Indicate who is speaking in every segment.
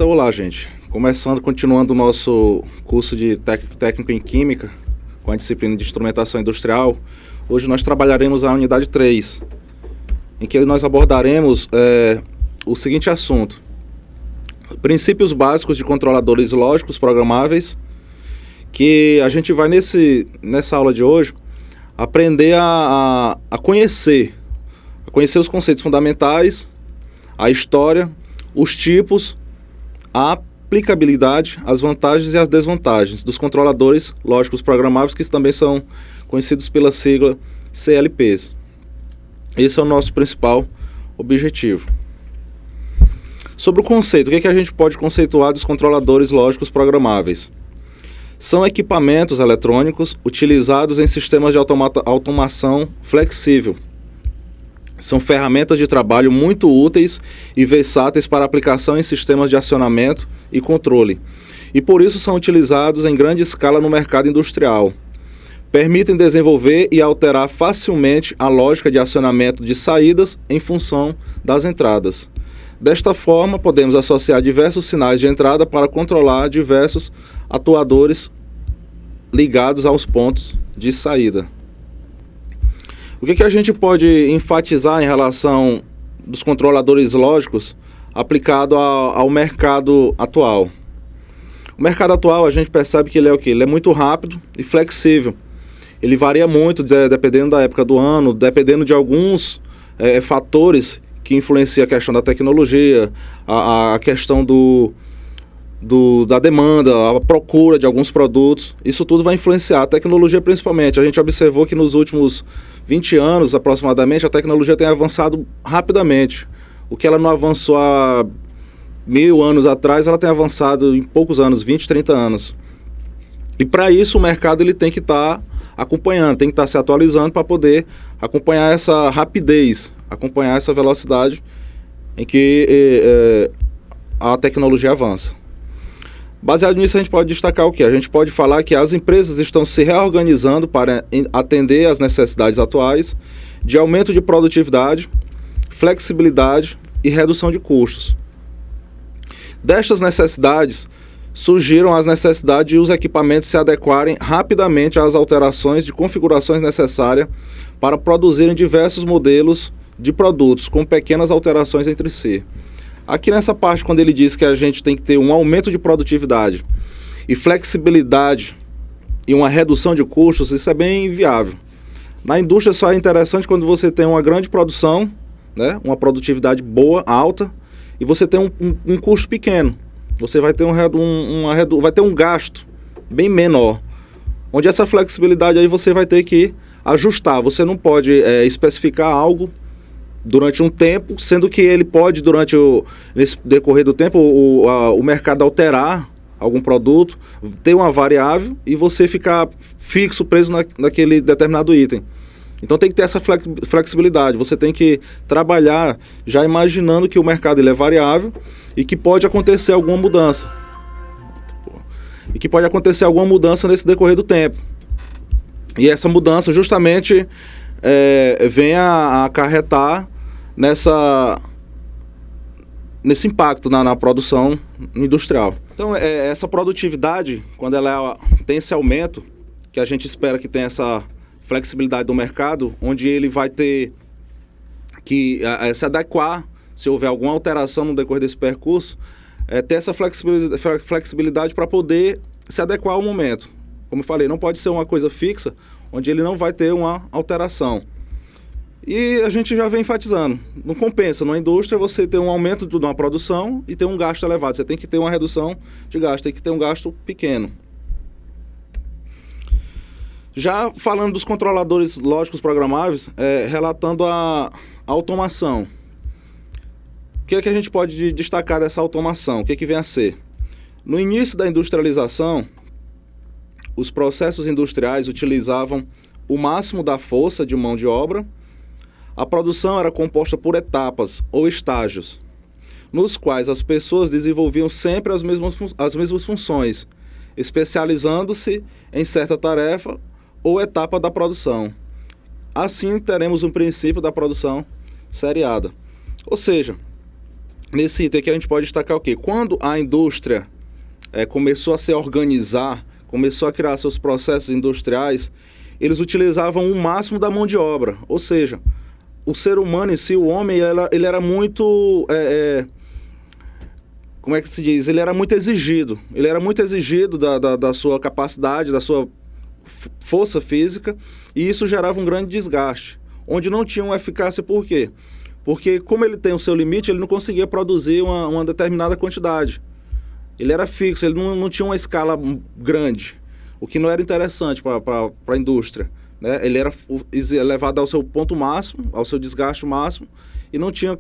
Speaker 1: Então, olá, gente. Continuando o nosso curso de técnico em Química, com a disciplina de Instrumentação Industrial, hoje nós trabalharemos a unidade 3, em que nós abordaremos o seguinte assunto: princípios básicos de controladores lógicos programáveis, que a gente vai nessa aula de hoje aprender a conhecer os conceitos fundamentais, a história, os tipos, a aplicabilidade, as vantagens e as desvantagens dos controladores lógicos programáveis, que também são conhecidos pela sigla CLPs. Esse é o nosso principal objetivo. Sobre o conceito, o que a gente pode conceituar dos controladores lógicos programáveis? São equipamentos eletrônicos utilizados em sistemas de automação flexível. São ferramentas de trabalho muito úteis e versáteis para aplicação em sistemas de acionamento e controle, e por isso são utilizados em grande escala no mercado industrial. Permitem desenvolver e alterar facilmente a lógica de acionamento de saídas em função das entradas. Desta forma, podemos associar diversos sinais de entrada para controlar diversos atuadores ligados aos pontos de saída. O que a gente pode enfatizar em relação dos controladores lógicos aplicado ao mercado atual? O mercado atual, a gente percebe que ele é o quê? Ele é muito rápido e flexível. Ele varia muito dependendo da época do ano, dependendo de alguns fatores que influenciam a questão da tecnologia, a questão da demanda, a procura de alguns produtos. Isso tudo vai influenciar a tecnologia principalmente. A gente observou que nos últimos 20 anos aproximadamente a tecnologia tem avançado rapidamente. O que ela não avançou há 1000 anos atrás, ela tem avançado em poucos anos, 20, 30 anos. E para isso o mercado ele tem que estar acompanhando, tem que estar se atualizando para poder acompanhar essa rapidez, acompanhar essa velocidade em que a tecnologia avança. Baseado nisso, a gente pode destacar o quê? A gente pode falar que as empresas estão se reorganizando para atender às necessidades atuais de aumento de produtividade, flexibilidade e redução de custos. Destas necessidades, surgiram as necessidades de os equipamentos se adequarem rapidamente às alterações de configurações necessárias para produzirem diversos modelos de produtos com pequenas alterações entre si. Aqui nessa parte, quando ele diz que a gente tem que ter um aumento de produtividade e flexibilidade e uma redução de custos, isso é bem viável. Na indústria só é interessante quando você tem uma grande produção, né, uma produtividade boa, alta, e você tem um custo pequeno. Você vai ter vai ter um gasto bem menor, onde essa flexibilidade aí você vai ter que ajustar. Você não pode especificar algo durante um tempo, sendo que ele pode, nesse decorrer do tempo, o mercado alterar algum produto, ter uma variável e você ficar fixo, preso naquele determinado item. Então tem que ter essa flexibilidade, você tem que trabalhar já imaginando que o mercado ele é variável e que pode acontecer alguma mudança. Nesse decorrer do tempo. E essa mudança justamente vem a acarretar nesse impacto na produção industrial. Então, essa produtividade, quando ela tem esse aumento, que a gente espera que tenha essa flexibilidade do mercado, onde ele vai ter que se adequar, se houver alguma alteração no decorrer desse percurso, ter essa flexibilidade para poder se adequar ao momento. Como eu falei, não pode ser uma coisa fixa, onde ele não vai ter uma alteração. E a gente já vem enfatizando, não compensa na indústria você ter um aumento de uma produção e ter um gasto elevado. Você tem que ter uma redução de gasto, tem que ter um gasto pequeno. Já falando dos controladores lógicos programáveis, relatando a automação. O que a gente pode destacar dessa automação? O que vem a ser? No início da industrialização, os processos industriais utilizavam o máximo da força de mão de obra. A produção era composta por etapas ou estágios, nos quais as pessoas desenvolviam sempre as mesmas funções, especializando-se em certa tarefa ou etapa da produção. Assim, teremos um princípio da produção seriada. Ou seja, Nesse item aqui a gente pode destacar o quê? Quando a indústria começou a se organizar, começou a criar seus processos industriais, eles utilizavam o máximo da mão de obra. Ou seja, o ser humano em si, o homem, ele era muito... como é que se diz? Ele era muito exigido. Ele era muito exigido da sua capacidade, da sua força física, e isso gerava um grande desgaste, onde não tinha uma eficácia. Por quê? Porque como ele tem o seu limite, ele não conseguia produzir uma determinada quantidade. Ele era fixo, ele não tinha uma escala grande, o que não era interessante para a indústria, né? Ele era levado ao seu ponto máximo, ao seu desgaste máximo, e não tinha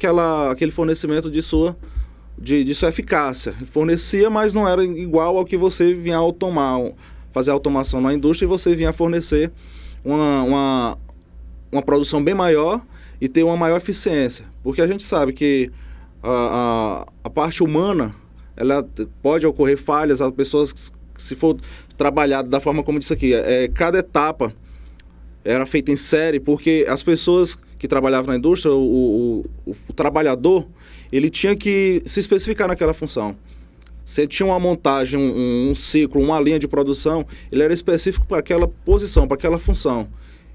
Speaker 1: aquele fornecimento de sua eficácia. Fornecia, mas não era igual ao que você vinha fazer automação na indústria, e você vinha fornecer uma produção bem maior e ter uma maior eficiência. Porque a gente sabe que a parte humana, ela pode ocorrer falhas, as pessoas, se for trabalhado da forma como disse aqui, cada etapa era feita em série, porque as pessoas que trabalhavam na indústria, o trabalhador, ele tinha que se especificar naquela função. Se tinha uma montagem, um ciclo, uma linha de produção, ele era específico para aquela posição, para aquela função.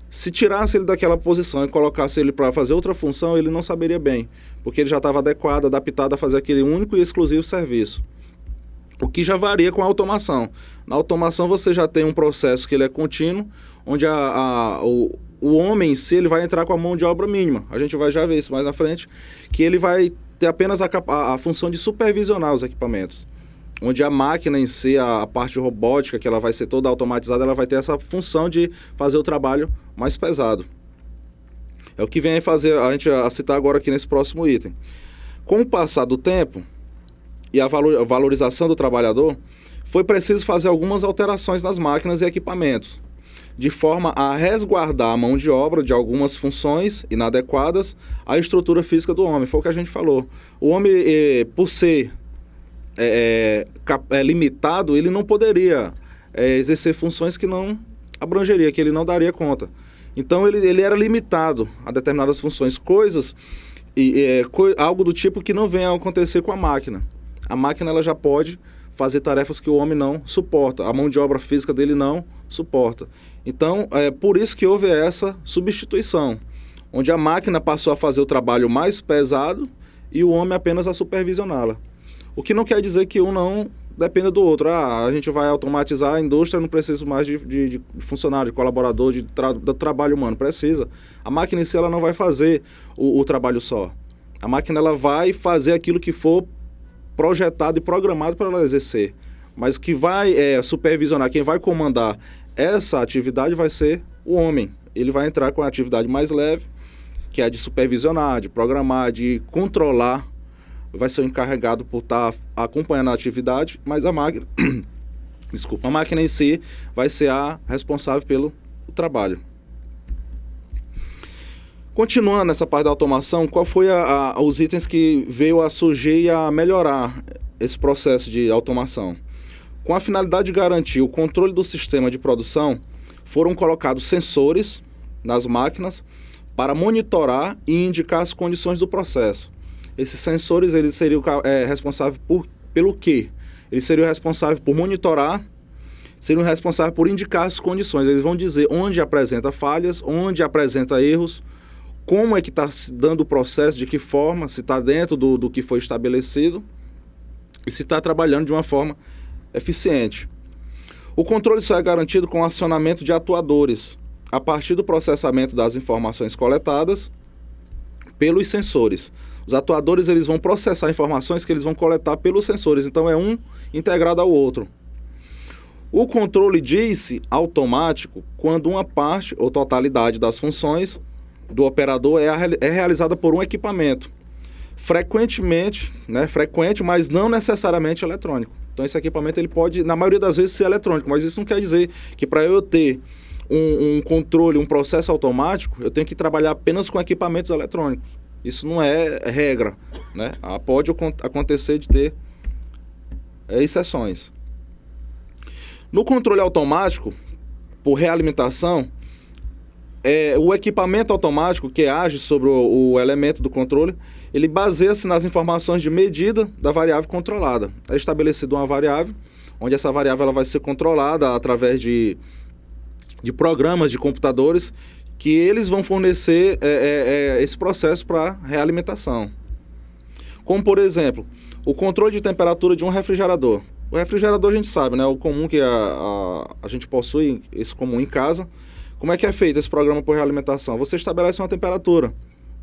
Speaker 1: Se tirasse ele daquela posição e colocasse ele para fazer outra função, ele não saberia bem, porque ele já estava adequado, adaptado a fazer aquele único e exclusivo serviço. O que já varia com a automação. Na automação você já tem um processo que ele é contínuo, onde o homem em si ele vai entrar com a mão de obra mínima. A gente vai já ver isso mais na frente, que ele vai ter apenas a função de supervisionar os equipamentos. Onde a máquina em si, a parte robótica, que ela vai ser toda automatizada, ela vai ter essa função de fazer o trabalho mais pesado. É o que vem a gente a citar agora aqui nesse próximo item. Com o passar do tempo e a valorização do trabalhador, foi preciso fazer algumas alterações nas máquinas e equipamentos, de forma a resguardar a mão de obra de algumas funções inadequadas à estrutura física do homem. Foi o que a gente falou. O homem, por ser limitado, ele não poderia exercer funções que não abrangeria, que ele não daria conta. Então ele era limitado a determinadas funções, algo do tipo que não vem a acontecer com a máquina. A máquina ela já pode fazer tarefas que o homem não suporta, a mão de obra física dele não suporta. Então, por isso que houve essa substituição, onde a máquina passou a fazer o trabalho mais pesado e o homem apenas a supervisioná-la. O que não quer dizer que um não dependa do outro. A gente vai automatizar a indústria, não precisa mais de funcionário, de colaborador, do trabalho humano. Precisa. A máquina em si ela não vai fazer o trabalho só. A máquina ela vai fazer aquilo que for projetado e programado para ela exercer. Mas que vai supervisionar, quem vai comandar essa atividade vai ser o homem. Ele vai entrar com a atividade mais leve, que é a de supervisionar, de programar, de controlar. Vai ser o encarregado por estar acompanhando a atividade, mas a máquina, a máquina em si vai ser a responsável pelo trabalho. Continuando nessa parte da automação, qual foi os itens que veio a surgir e a melhorar esse processo de automação? Com a finalidade de garantir o controle do sistema de produção, foram colocados sensores nas máquinas para monitorar e indicar as condições do processo. Esses sensores eles seriam responsáveis pelo quê? Eles seriam responsáveis por monitorar, seriam responsáveis por indicar as condições. Eles vão dizer onde apresenta falhas, onde apresenta erros, como é que está se dando o processo, de que forma, se está dentro do que foi estabelecido e se está trabalhando de uma forma eficiente. O controle só é garantido com o acionamento de atuadores, a partir do processamento das informações coletadas pelos sensores. Os atuadores eles vão processar informações que eles vão coletar pelos sensores, então é um integrado ao outro. O controle diz-se automático quando uma parte ou totalidade das funções do operador é realizada por um equipamento. Frequente, mas não necessariamente eletrônico. Então esse equipamento ele pode, na maioria das vezes, ser eletrônico, mas isso não quer dizer que para eu ter um controle, um processo automático, eu tenho que trabalhar apenas com equipamentos eletrônicos. Isso não é regra, né? Pode acontecer de ter exceções. No controle automático, por realimentação, o equipamento automático que age sobre o elemento do controle, ele baseia-se nas informações de medida da variável controlada. É estabelecida uma variável, onde essa variável ela vai ser controlada através de programas de computadores, que eles vão fornecer esse processo para realimentação. Como, por exemplo, o controle de temperatura de um refrigerador. O refrigerador a gente sabe, né? O comum que a gente possui, esse comum em casa. Como é que é feito esse programa por realimentação? Você estabelece uma temperatura,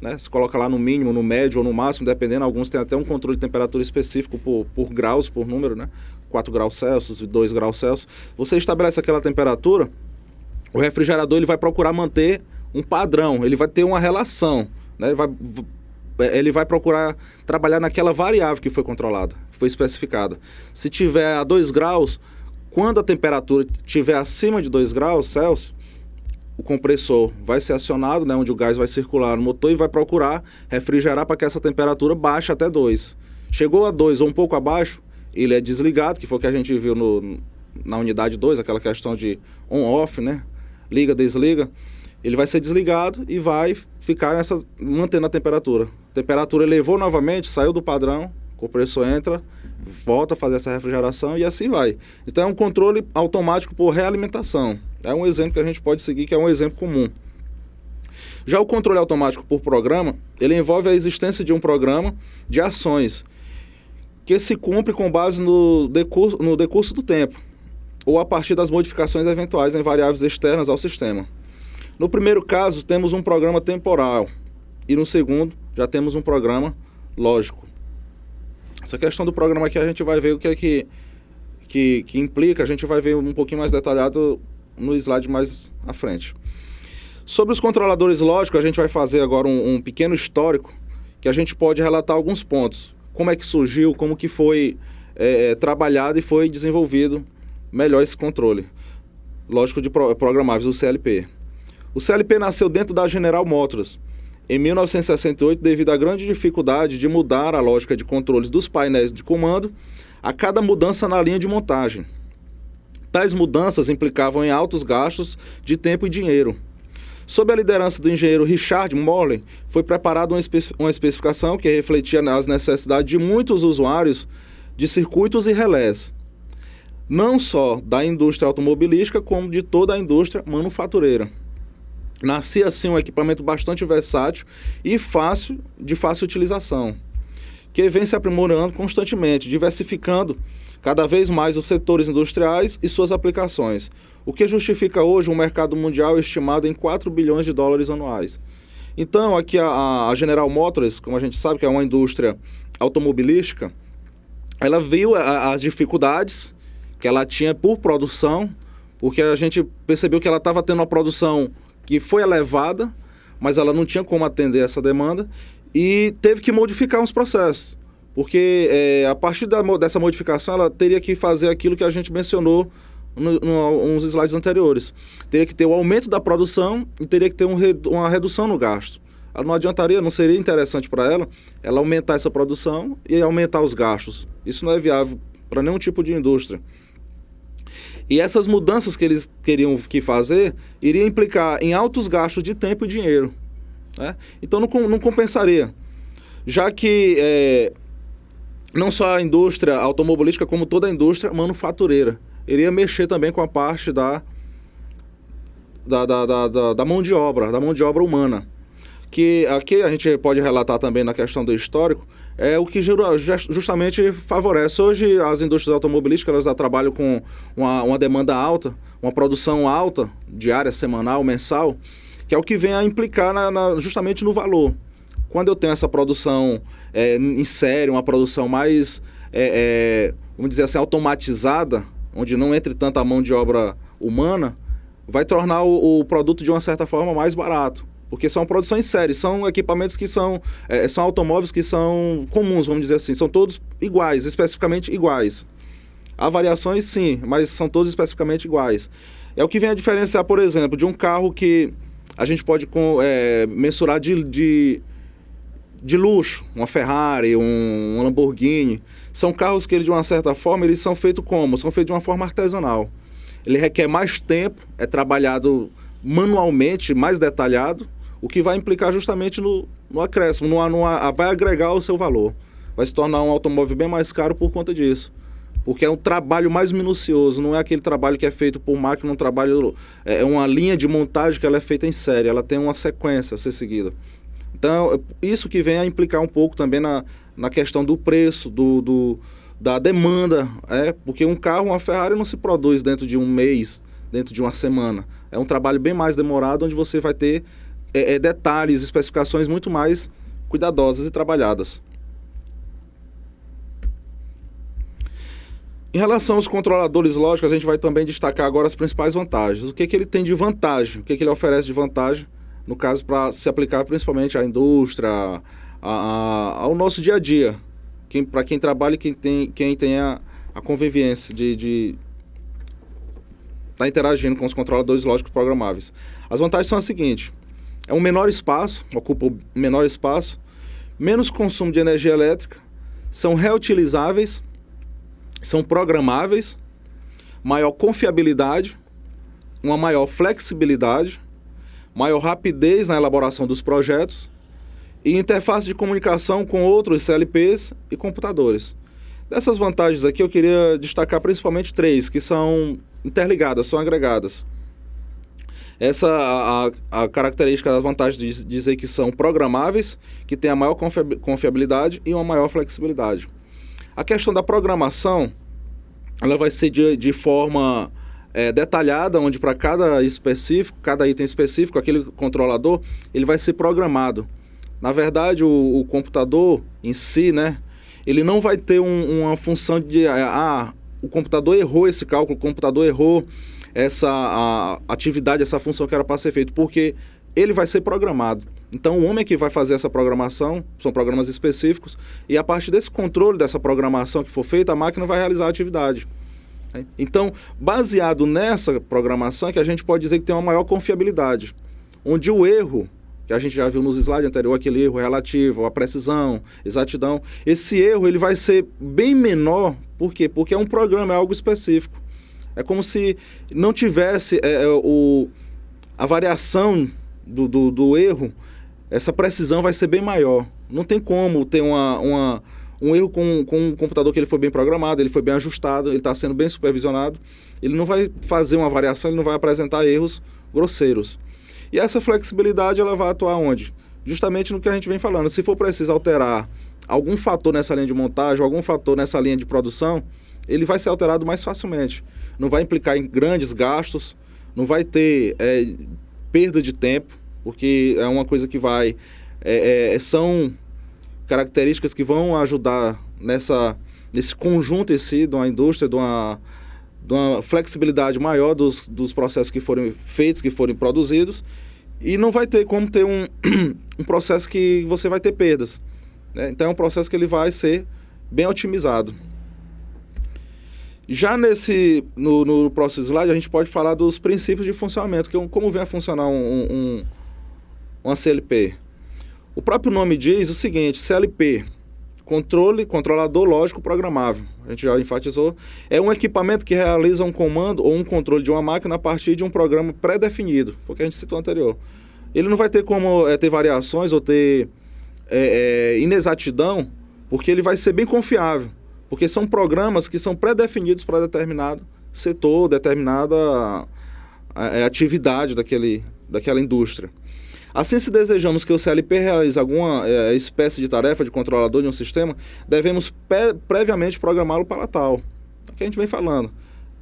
Speaker 1: né? Você coloca lá no mínimo, no médio ou no máximo, dependendo. Alguns têm até um controle de temperatura específico por graus, por número, né? 4 graus Celsius, 2 graus Celsius. Você estabelece aquela temperatura, o refrigerador ele vai procurar manter um padrão, ele vai ter uma relação, né? Ele vai procurar trabalhar naquela variável que foi controlada, que foi especificada. Se tiver a 2 graus, quando a temperatura estiver acima de 2 graus Celsius, o compressor vai ser acionado, né, onde o gás vai circular no motor e vai procurar refrigerar para que essa temperatura baixe até 2. Chegou a 2 ou um pouco abaixo, ele é desligado, que foi o que a gente viu na unidade 2, aquela questão de on-off, né? Liga, desliga. Ele vai ser desligado e vai ficar mantendo a temperatura. A temperatura elevou novamente, saiu do padrão, o compressor entra, volta a fazer essa refrigeração e assim vai. Então é um controle automático por realimentação. É um exemplo que a gente pode seguir, que é um exemplo comum. Já o controle automático por programa, ele envolve a existência de um programa de ações que se cumpre com base no decurso do tempo, ou a partir das modificações eventuais em variáveis externas ao sistema. No primeiro caso, temos um programa temporal e no segundo, já temos um programa lógico. Essa questão do programa aqui a gente vai ver o que é que implica, a gente vai ver um pouquinho mais detalhado no slide mais à frente. Sobre os controladores lógicos, a gente vai fazer agora um pequeno histórico, que a gente pode relatar alguns pontos. Como é que surgiu, como que foi trabalhado e foi desenvolvido melhor esse controle lógico de programáveis, o CLP. O CLP nasceu dentro da General Motors em 1968 devido à grande dificuldade de mudar a lógica de controles dos painéis de comando a cada mudança na linha de montagem. Tais mudanças implicavam em altos gastos de tempo e dinheiro. Sob a liderança do engenheiro Richard Morley, foi preparada uma especificação que refletia as necessidades de muitos usuários de circuitos e relés, não só da indústria automobilística, como de toda a indústria manufatureira. Nascia assim um equipamento bastante versátil e de fácil utilização, que vem se aprimorando constantemente, diversificando cada vez mais os setores industriais e suas aplicações, o que justifica hoje um mercado mundial estimado em 4 bilhões de dólares anuais. Então, aqui a General Motors, como a gente sabe que é uma indústria automobilística, ela viu as dificuldades que ela tinha por produção, porque a gente percebeu que ela estava tendo uma produção que foi elevada, mas ela não tinha como atender essa demanda e teve que modificar uns processos, porque a partir dessa modificação ela teria que fazer aquilo que a gente mencionou nos slides anteriores. Teria que ter o aumento da produção e teria que ter uma redução no gasto. Ela não adiantaria, não seria interessante para ela aumentar essa produção e aumentar os gastos. Isso não é viável para nenhum tipo de indústria. E essas mudanças que eles queriam fazer iriam implicar em altos gastos de tempo e dinheiro, né? Então não compensaria, já que não só a indústria automobilística, como toda a indústria manufatureira, iria mexer também com a parte da mão de obra humana. Que aqui a gente pode relatar também na questão do histórico, é o que justamente favorece. Hoje as indústrias automobilísticas elas já trabalham com uma demanda alta, uma produção alta, diária, semanal, mensal, que é o que vem a implicar justamente no valor. Quando eu tenho essa produção em série, uma produção mais, vamos dizer assim, automatizada, onde não entre tanta mão de obra humana, vai tornar o produto de uma certa forma mais barato. Porque são produções em série, são equipamentos que são automóveis que são comuns, vamos dizer assim, são todos iguais, especificamente iguais. Há variações sim, mas são todos especificamente iguais. É o que vem a diferenciar, por exemplo, de um carro que a gente pode mensurar de luxo, uma Ferrari, um Lamborghini. São carros que, de uma certa forma, eles são feitos como? São feitos de uma forma artesanal. Ele requer mais tempo, é trabalhado manualmente, mais detalhado, o que vai implicar justamente no acréscimo, vai agregar o seu valor. Vai se tornar um automóvel bem mais caro por conta disso. Porque é um trabalho mais minucioso, não é aquele trabalho que é feito por máquina, é uma linha de montagem que ela é feita em série, ela tem uma sequência a ser seguida. Então, isso que vem a implicar um pouco também na questão do preço, da demanda, porque um carro, uma Ferrari não se produz dentro de um mês, dentro de uma semana. É um trabalho bem mais demorado, onde você vai ter detalhes, especificações muito mais cuidadosas e trabalhadas. Em relação aos controladores lógicos, a gente vai também destacar agora as principais vantagens. O que ele tem de vantagem? O que ele oferece de vantagem, no caso, para se aplicar principalmente à indústria, ao nosso dia a dia, para quem trabalha e quem tem a convivência de estar interagindo com os controladores lógicos programáveis. As vantagens são as seguintes: é um menor espaço, ocupa um menor espaço, menos consumo de energia elétrica, são reutilizáveis, são programáveis, maior confiabilidade, uma maior flexibilidade, maior rapidez na elaboração dos projetos e interface de comunicação com outros CLPs e computadores. Dessas vantagens aqui eu queria destacar principalmente 3, que são interligadas, são agregadas. Essa a característica das vantagens de dizer que são programáveis, que tem a maior confiabilidade e uma maior flexibilidade. A questão da programação, ela vai ser de forma detalhada, onde para cada item específico, aquele controlador, ele vai ser programado. Na verdade, o computador em si, né, ele não vai ter uma função de... o computador errou esse cálculo, o computador errou essa atividade, essa função que era para ser feita, porque ele vai ser programado. Então, o homem que vai fazer essa programação, são programas específicos, e a partir desse controle dessa programação que for feita, a máquina vai realizar a atividade. Então, baseado nessa programação, é que a gente pode dizer que tem uma maior confiabilidade, onde o erro, que a gente já viu nos slides anteriores, aquele erro relativo à precisão, exatidão, esse erro ele vai ser bem menor. Por quê? Porque é um programa, é algo específico. É como se não tivesse a variação do erro, essa precisão vai ser bem maior. Não tem como ter um erro com um computador que ele foi bem programado, ele foi bem ajustado, ele está sendo bem supervisionado. Ele não vai fazer uma variação, ele não vai apresentar erros grosseiros. E essa flexibilidade ela vai atuar onde? Justamente no que a gente vem falando. Se for preciso alterar algum fator nessa linha de montagem, algum fator nessa linha de produção, ele vai ser alterado mais facilmente. Não vai implicar em grandes gastos, não vai ter perda de tempo, porque é uma coisa que são características que vão ajudar nesse conjunto em si, de uma indústria, de uma flexibilidade maior dos processos que forem feitos, que forem produzidos, e não vai ter como ter um processo que você vai ter perdas, né? Então é um processo que ele vai ser bem otimizado. Já no próximo slide, a gente pode falar dos princípios de funcionamento, como vem a funcionar uma CLP. O próprio nome diz o seguinte: CLP, controlador lógico programável, a gente já enfatizou, é um equipamento que realiza um comando ou um controle de uma máquina a partir de um programa pré-definido, foi o que a gente citou anterior. Ele não vai ter como ter variações ou ter inexatidão, porque ele vai ser bem confiável, porque são programas que são pré-definidos para determinado setor, determinada atividade daquela indústria. Assim, se desejamos que o CLP realize alguma espécie de tarefa de controlador de um sistema, devemos previamente programá-lo para tal. É o que a gente vem falando.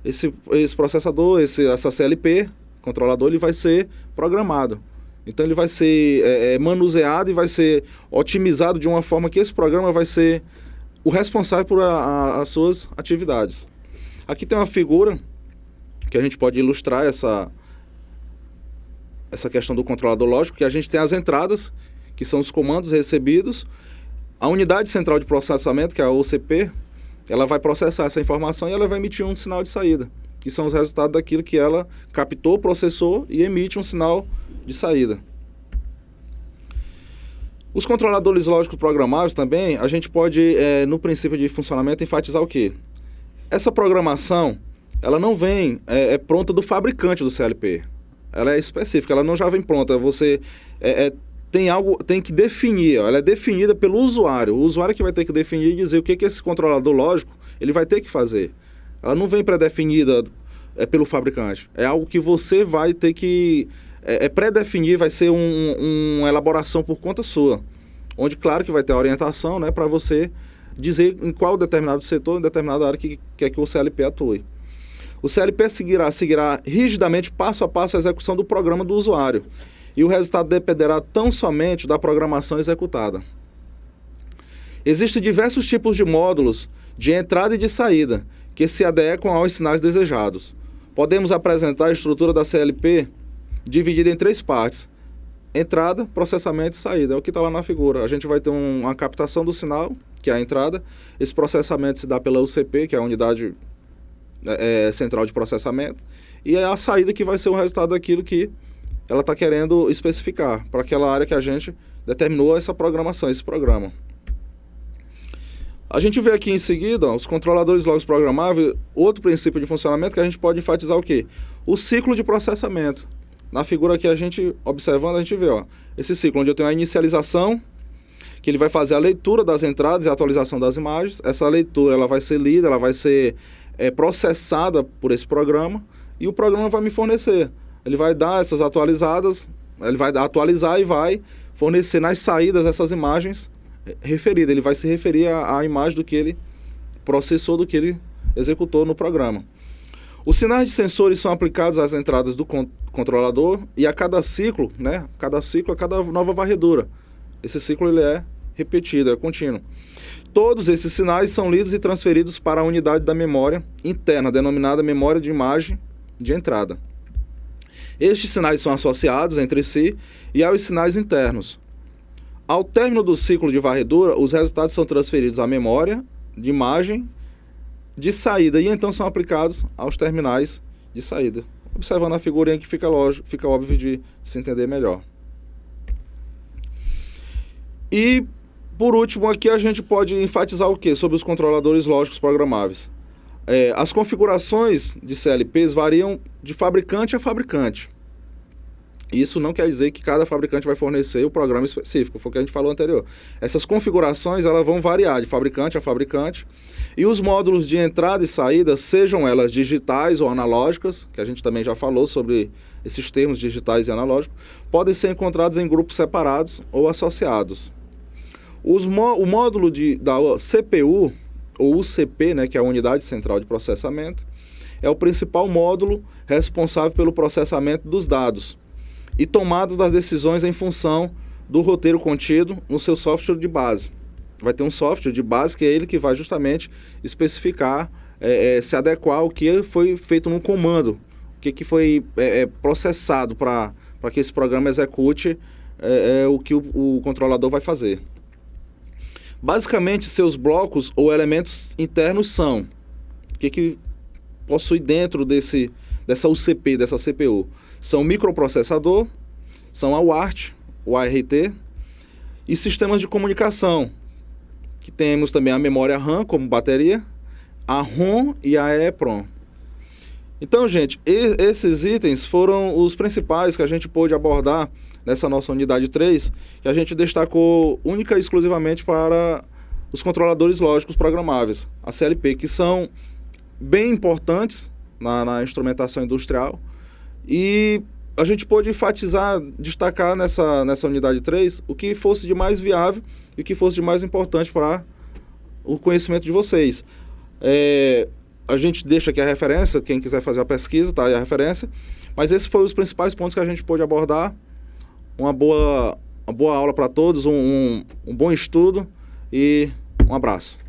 Speaker 1: Esse processador, essa CLP, controlador, ele vai ser programado. Então ele vai ser manuseado e vai ser otimizado de uma forma que esse programa vai ser o responsável por as suas atividades. Aqui tem uma figura que a gente pode ilustrar essa questão do controlador lógico, que a gente tem as entradas, que são os comandos recebidos, a unidade central de processamento, que é a OCP, ela vai processar essa informação e ela vai emitir um sinal de saída, que são os resultados daquilo que ela captou, processou e emite um sinal de saída. Os controladores lógicos programáveis também, a gente pode, no princípio de funcionamento, enfatizar o quê? Essa programação, ela não vem pronta do fabricante do CLP. ela é específica, ela não já vem pronta. Você tem que definir, ela é definida pelo usuário. O usuário que vai ter que definir e dizer o que esse controlador lógico ele vai ter que fazer. Ela não vem pré-definida pelo fabricante. É algo que você vai ter que pré-definir, vai ser uma elaboração por conta sua. Onde, claro, que vai ter a orientação, né, para você dizer em qual determinado setor, em determinada área que quer que o CLP atue. O CLP seguirá rigidamente, passo a passo, a execução do programa do usuário. E o resultado dependerá tão somente da programação executada. Existem diversos tipos de módulos de entrada e de saída, que se adequam aos sinais desejados. Podemos apresentar a estrutura da CLP dividida em 3 partes: entrada, processamento e saída. É o que está lá na figura. A gente vai ter uma captação do sinal, que é a entrada. Esse processamento se dá pela UCP, que é a unidade central de processamento. E é a saída que vai ser o resultado daquilo que ela está querendo especificar, para aquela área que a gente determinou essa programação, esse programa. A gente vê aqui em seguida, os controladores lógicos programáveis, outro princípio de funcionamento que a gente pode enfatizar o quê? O ciclo de processamento. Na figura aqui, a gente observando, a gente vê esse ciclo, onde eu tenho a inicialização, que ele vai fazer a leitura das entradas e a atualização das imagens. Essa leitura ela vai ser lida, ela vai ser processada por esse programa, e o programa vai me fornecer. Ele vai dar essas atualizadas, ele vai atualizar e vai fornecer nas saídas essas imagens referidas. Ele vai se referir à imagem do que ele processou, do que ele executou no programa. Os sinais de sensores são aplicados às entradas do controlador e a cada ciclo, né? A cada nova varredura. Esse ciclo ele é repetido, é contínuo. Todos esses sinais são lidos e transferidos para a unidade da memória interna, denominada memória de imagem de entrada. Estes sinais são associados entre si e aos sinais internos. Ao término do ciclo de varredura, os resultados são transferidos à memória de imagem de saída e então são aplicados aos terminais de saída. Observando a figurinha que fica óbvio de se entender melhor. E, por último, aqui a gente pode enfatizar o quê? Sobre os controladores lógicos programáveis. As configurações de CLPs variam de fabricante a fabricante. Isso não quer dizer que cada fabricante vai fornecer o programa específico, foi o que a gente falou anterior. Essas configurações elas vão variar de fabricante a fabricante. E os módulos de entrada e saída, sejam elas digitais ou analógicas, que a gente também já falou sobre esses termos digitais e analógicos, podem ser encontrados em grupos separados ou associados. O módulo da CPU, ou UCP, né, que é a Unidade Central de Processamento, é o principal módulo responsável pelo processamento dos dados e tomadas das decisões em função do roteiro contido no seu software de base. Vai ter um software de base que é ele que vai justamente especificar, se adequar ao que foi feito no comando, o que foi processado para que esse programa execute o que o controlador vai fazer. Basicamente, seus blocos ou elementos internos são o que possui dentro dessa UCP, dessa CPU. São o microprocessador, são a UART, o ART, e sistemas de comunicação, que temos também a memória RAM como bateria, a ROM e a EEPROM. Então, gente, esses itens foram os principais que a gente pôde abordar nessa nossa unidade 3, que a gente destacou única e exclusivamente para os controladores lógicos programáveis, a CLP, que são bem importantes na instrumentação industrial. E a gente pôde enfatizar, destacar nessa unidade 3 o que fosse de mais viável e o que fosse de mais importante para o conhecimento de vocês. A gente deixa aqui a referência, quem quiser fazer a pesquisa, tá aí a referência. Mas esses foram os principais pontos que a gente pôde abordar. Uma boa aula para todos, um bom estudo e um abraço.